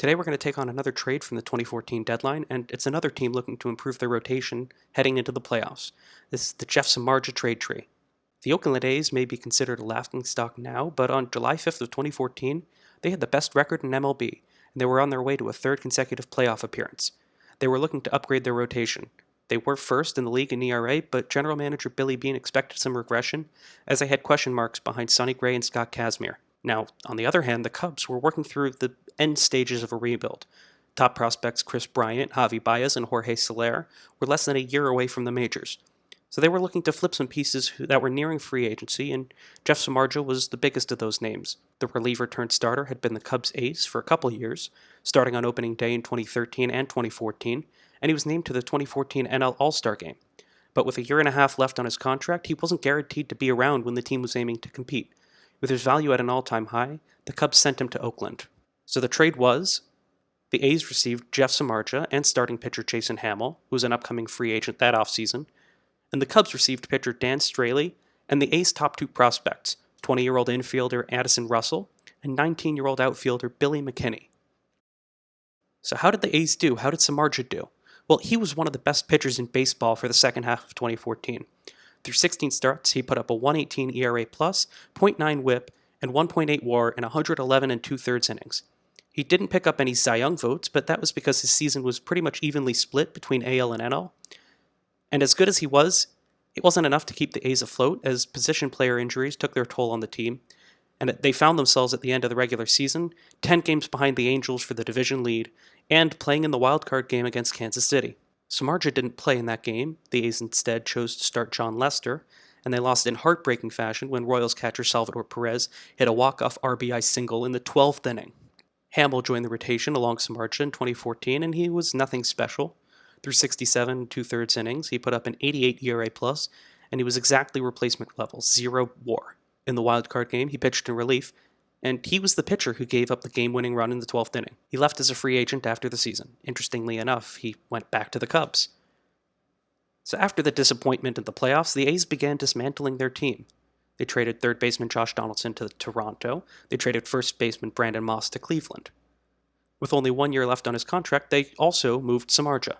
Today we're going to take on another trade from the 2014 deadline, and it's another team looking to improve their rotation heading into the playoffs. This is the Jeff Samardzija trade tree. The Oakland A's may be considered a laughingstock now, but on July 5th of 2014, they had the best record in MLB, and they were on their way to a third consecutive playoff appearance. They were looking to upgrade their rotation. They were first in the league in ERA, but general manager Billy Beane expected some regression, as they had question marks behind Sonny Gray and Scott Kazmir. Now, on the other hand, the Cubs were working through the end stages of a rebuild. Top prospects Chris Bryant, Javi Baez, and Jorge Soler were less than a year away from the majors. So they were looking to flip some pieces that were nearing free agency, and Jeff Samardzija was the biggest of those names. The reliever-turned-starter had been the Cubs' ace for a couple years, starting on opening day in 2013 and 2014, and he was named to the 2014 NL All-Star Game. But with a year and a half left on his contract, he wasn't guaranteed to be around when the team was aiming to compete. With his value at an all-time high, the Cubs sent him to Oakland. So the trade was, the A's received Jeff Samardzija and starting pitcher Jason Hammel, who was an upcoming free agent that offseason, and the Cubs received pitcher Dan Straley and the A's top two prospects, 20-year-old infielder Addison Russell and 19-year-old outfielder Billy McKinney. So how did the A's do? How did Samardzija do? Well, he was one of the best pitchers in baseball for the second half of 2014. Through 16 starts, he put up a 1.18 ERA+, .9 WHIP, and 1.8 WAR in 111 and two-thirds innings. He didn't pick up any Cy Young votes, but that was because his season was pretty much evenly split between AL and NL. And as good as he was, it wasn't enough to keep the A's afloat, as position player injuries took their toll on the team, and they found themselves at the end of the regular season 10 games behind the Angels for the division lead, and playing in the wild-card game against Kansas City. Samardzija didn't play in that game. The A's instead chose to start John Lester, and they lost in heartbreaking fashion when Royals catcher Salvador Perez hit a walk-off RBI single in the 12th inning. Hammel joined the rotation along Samardzija in 2014, and he was nothing special. Through 67 and two-thirds innings, he put up an 88 ERA+, and he was exactly replacement level, 0 WAR. In the wild-card game, he pitched in relief, and he was the pitcher who gave up the game-winning run in the 12th inning. He left as a free agent after the season. Interestingly enough, he went back to the Cubs. So after the disappointment in the playoffs, the A's began dismantling their team. They traded third baseman Josh Donaldson to Toronto. They traded first baseman Brandon Moss to Cleveland. With only 1 year left on his contract, they also moved Samardzija.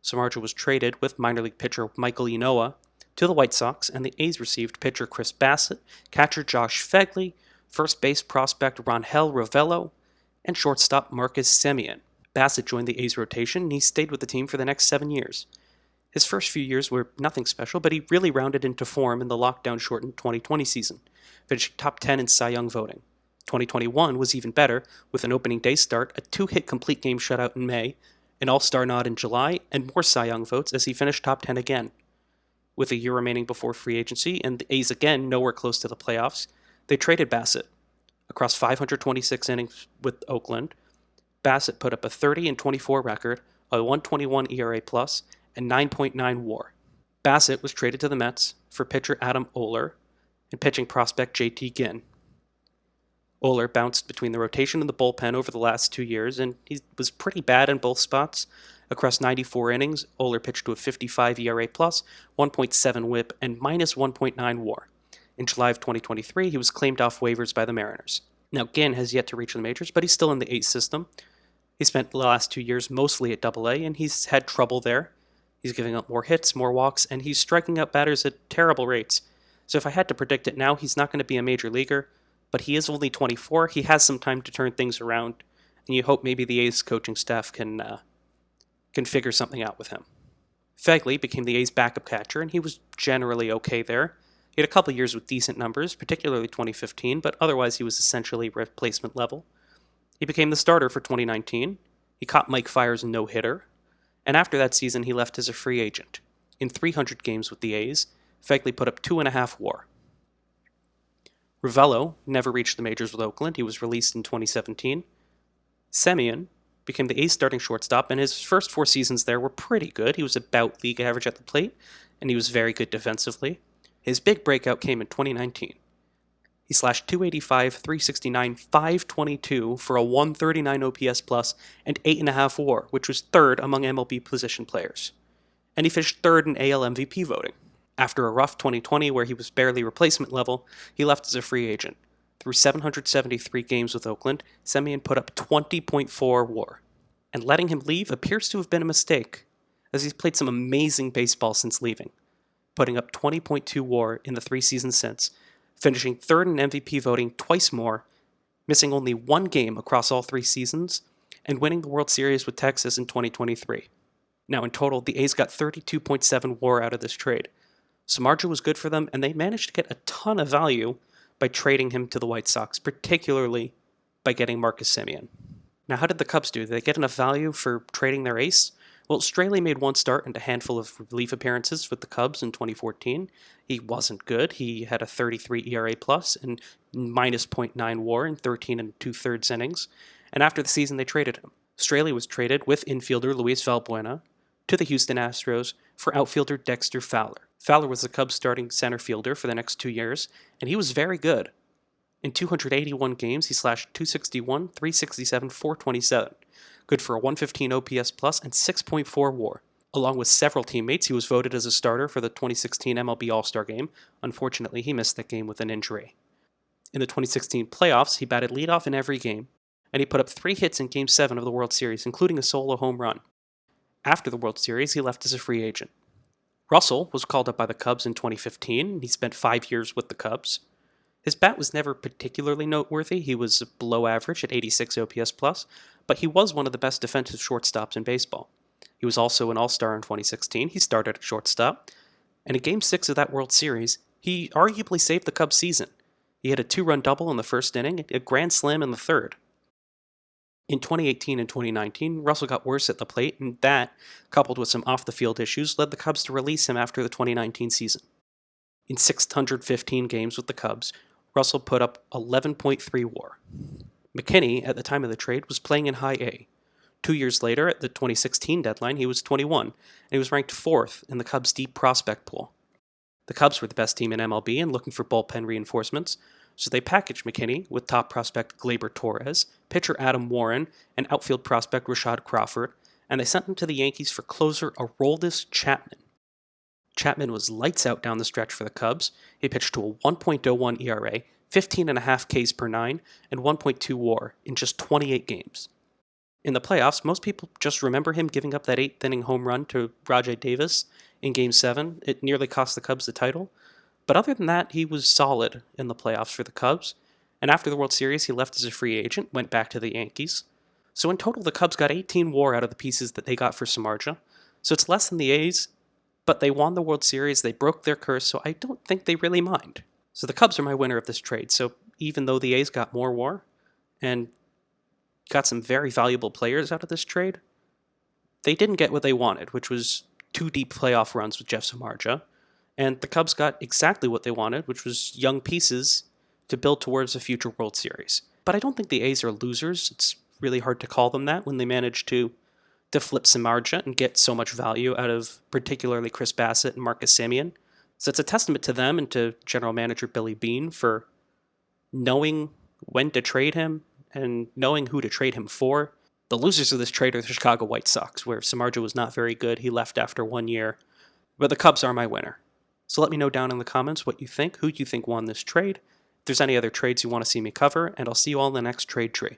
Samardzija was traded with minor league pitcher Michael Ynoa to the White Sox, and the A's received pitcher Chris Bassett, catcher Josh Phegley, first base prospect Rangel Ravelo, and shortstop Marcus Semien. Bassett joined the A's rotation, and he stayed with the team for the next 7 years. His first few years were nothing special, but he really rounded into form in the lockdown-shortened 2020 season, finishing top 10 in Cy Young voting. 2021 was even better, with an opening day start, a 2-hit complete game shutout in May, an All-Star nod in July, and more Cy Young votes as he finished top 10 again. With a year remaining before free agency, and the A's again nowhere close to the playoffs, they traded Bassett. Across 526 innings with Oakland, Bassett put up a 30 and 24 record, a 121 ERA+, and 9.9 WAR. Bassett was traded to the Mets for pitcher Adam Oller and pitching prospect JT Ginn. Oller bounced between the rotation and the bullpen over the last 2 years, and he was pretty bad in both spots. Across 94 innings, Oller pitched to a 55 ERA+, 1.7 WHIP, and minus 1.9 WAR. In July of 2023, he was claimed off waivers by the Mariners. Now, Ginn has yet to reach the majors, but he's still in the A's system. He spent the last 2 years mostly at AA, and he's had trouble there. He's giving up more hits, more walks, and he's striking out batters at terrible rates. So if I had to predict it now, he's not going to be a major leaguer, but he is only 24. He has some time to turn things around, and you hope maybe the A's coaching staff can figure something out with him. Phegley became the A's backup catcher, and he was generally okay there. He had a couple years with decent numbers, particularly 2015, but otherwise he was essentially replacement level. He became the starter for 2019. He caught Mike Fiers' no-hitter, and after that season he left as a free agent. In 300 games with the A's, Phegley put up 2.5 WAR. Ravelo never reached the majors with Oakland. He was released in 2017. Semien became the A's starting shortstop, and his first 4 seasons there were pretty good. He was about league average at the plate, and he was very good defensively. His big breakout came in 2019. He slashed 285, 369, 522 for a 139 OPS plus and 8.5 WAR, which was third among MLB position players. And he finished third in AL MVP voting. After a rough 2020 where he was barely replacement level, he left as a free agent. Through 773 games with Oakland, Semien put up 20.4 WAR, and letting him leave appears to have been a mistake, as he's played some amazing baseball since leaving, putting up 20.2 WAR in the 3 seasons since, finishing third in MVP voting twice more, missing only one game across all 3 seasons, and winning the World Series with Texas in 2023. Now in total, the A's got 32.7 WAR out of this trade. Samardzija was good for them, and they managed to get a ton of value by trading him to the White Sox, particularly by getting Marcus Semien. Now, how did the Cubs do? Did they get enough value for trading their ace? Well, Straley made one start and a handful of relief appearances with the Cubs in 2014. He wasn't good. He had a 33 ERA plus and minus .9 WAR in 13 and 2/3 innings. And after the season, they traded him. Straley was traded with infielder Luis Valbuena to the Houston Astros for outfielder Dexter Fowler. Fowler was the Cubs' starting center fielder for the next 2 years, and he was very good. In 281 games, he slashed .261, .367, .427, good for a 115 OPS plus and 6.4 WAR. Along with several teammates, he was voted as a starter for the 2016 MLB All-Star Game. Unfortunately, he missed that game with an injury. In the 2016 playoffs, he batted leadoff in every game, and he put up 3 hits in Game 7 of the World Series, including a solo home run. After the World Series, he left as a free agent. Russell was called up by the Cubs in 2015, and he spent 5 years with the Cubs. His bat was never particularly noteworthy. He was below average at 86 OPS plus, but he was one of the best defensive shortstops in baseball. He was also an All-Star in 2016. He started at shortstop, and in Game 6 of that World Series, he arguably saved the Cubs' season. He had a 2-run double in the first inning, a grand slam in the third. In 2018 and 2019, Russell got worse at the plate, and that, coupled with some off-the-field issues, led the Cubs to release him after the 2019 season. In 615 games with the Cubs, Russell put up 11.3 WAR. McKinney, at the time of the trade, was playing in High A. 2 years later, at the 2016 deadline, he was 21, and he was ranked 4th in the Cubs' deep prospect pool. The Cubs were the best team in MLB and looking for bullpen reinforcements, so they packaged McKinney with top prospect Gleyber Torres, pitcher Adam Warren, and outfield prospect Rashad Crawford, and they sent him to the Yankees for closer Aroldis Chapman. Chapman was lights out down the stretch for the Cubs. He pitched to a 1.01 ERA, 15.5 Ks per 9, and 1.2 WAR in just 28 games. In the playoffs, most people just remember him giving up that 8th-inning home run to Rajai Davis in Game 7. It nearly cost the Cubs the title. But other than that, he was solid in the playoffs for the Cubs, and after the World Series, he left as a free agent, went back to the Yankees. So in total, the Cubs got 18 WAR out of the pieces that they got for Samardzija, so it's less than the A's, but they won the World Series, they broke their curse, so I don't think they really mind. So the Cubs are my winner of this trade, so even though the A's got more WAR, and got some very valuable players out of this trade, they didn't get what they wanted, which was 2 deep playoff runs with Jeff Samardzija. And the Cubs got exactly what they wanted, which was young pieces to build towards a future World Series. But I don't think the A's are losers. It's really hard to call them that when they managed to flip Samardzija and get so much value out of particularly Chris Bassett and Marcus Semien. So it's a testament to them and to general manager Billy Beane for knowing when to trade him and knowing who to trade him for. The losers of this trade are the Chicago White Sox, where Samardzija was not very good. He left after 1 year. But the Cubs are my winner. So let me know down in the comments what you think, who you think won this trade, if there's any other trades you want to see me cover, and I'll see you all in the next trade tree.